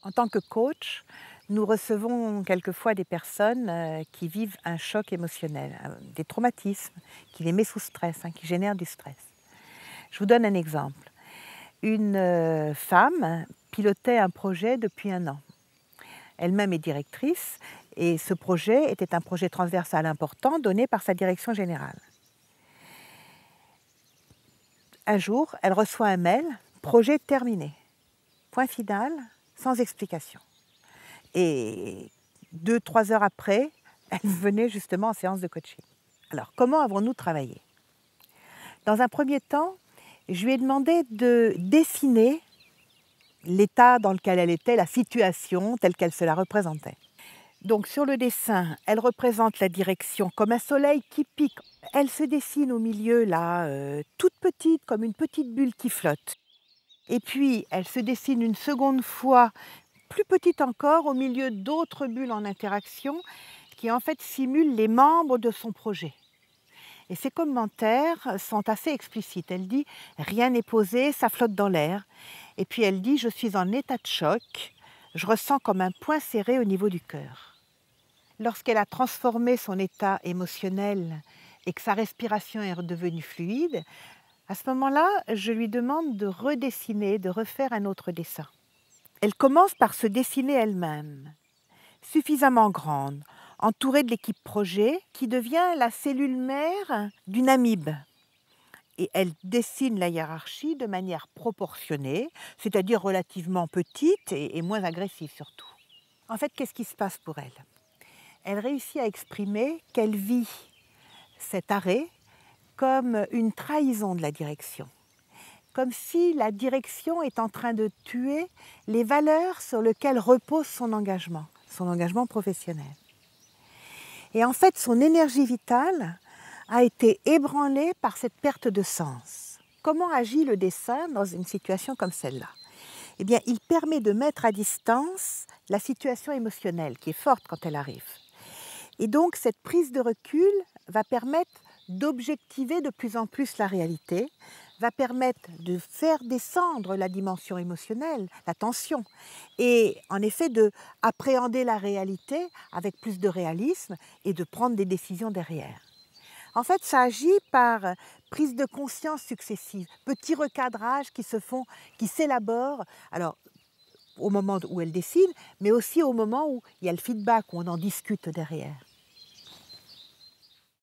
En tant que coach, nous recevons quelquefois des personnes qui vivent un choc émotionnel, des traumatismes, qui les met sous stress, qui génèrent du stress. Je vous donne un exemple. Une femme pilotait un projet depuis un an. Elle-même est directrice et ce projet était un projet transversal important donné par sa direction générale. Un jour, elle reçoit un mail, projet terminé, point final, sans explication. Et 2, 3 heures après, elle venait justement en séance de coaching. Alors, comment avons-nous travaillé? Dans un premier temps, je lui ai demandé de dessiner l'état dans lequel elle était, la situation telle qu'elle se la représentait. Donc sur le dessin, elle représente la direction comme un soleil qui pique. Elle se dessine au milieu, là, toute petite, comme une petite bulle qui flotte. Et puis, elle se dessine une seconde fois, plus petite encore, au milieu d'autres bulles en interaction qui en fait simulent les membres de son projet. Et ses commentaires sont assez explicites. Elle dit « rien n'est posé, ça flotte dans l'air ». Et puis elle dit « je suis en état de choc, je ressens comme un poing serré au niveau du cœur ». Lorsqu'elle a transformé son état émotionnel et que sa respiration est redevenue fluide, à ce moment-là, je lui demande de redessiner, de refaire un autre dessin. Elle commence par se dessiner elle-même, suffisamment grande, entourée de l'équipe projet, qui devient la cellule mère d'une amibe. Et elle dessine la hiérarchie de manière proportionnée, c'est-à-dire relativement petite et moins agressive surtout. En fait, qu'est-ce qui se passe pour elle? Elle réussit à exprimer qu'elle vit cet arrêt comme une trahison de la direction. Comme si la direction est en train de tuer les valeurs sur lesquelles repose son engagement professionnel. Et en fait, son énergie vitale a été ébranlée par cette perte de sens. Comment agit le dessin dans une situation comme celle-là? Eh bien, il permet de mettre à distance la situation émotionnelle qui est forte quand elle arrive. Et donc, cette prise de recul va permettre d'objectiver de plus en plus la réalité, va permettre de faire descendre la dimension émotionnelle, la tension, et en effet d'appréhender la réalité avec plus de réalisme et de prendre des décisions derrière. En fait, ça agit par prise de conscience successive, petits recadrages qui s'élaborent, alors au moment où elle dessine, mais aussi au moment où il y a le feedback, où on en discute derrière.